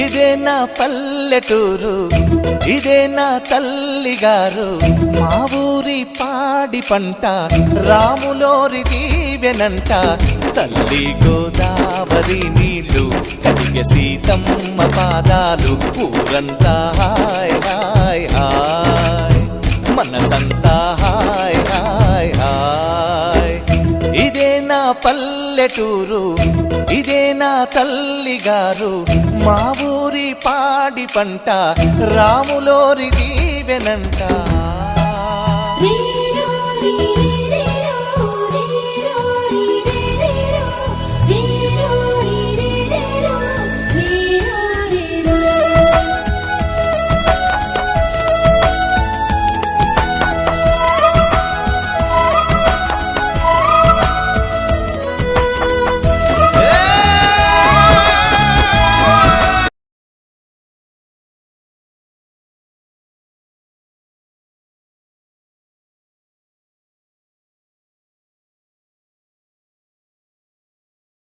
ఇదే నా పల్లెటూరు, ఇదే నా తల్లిగారు. మా ఊరి పాడి పంట రాములోరి దీవెనంట. తల్లి గోదావరి నీళ్ళు కడిగే సీతమ్మ పాదాలు. ఊరంతా హాయ్ హాయ్ హాయ్, మనసంతా హాయ్ హాయ్ హాయ్. ఇదే నా పల్లెటూరు, ఇదే నా తల్లిగారు. మా ఊరి పాడి పంట రాములోరి దీవెనంట.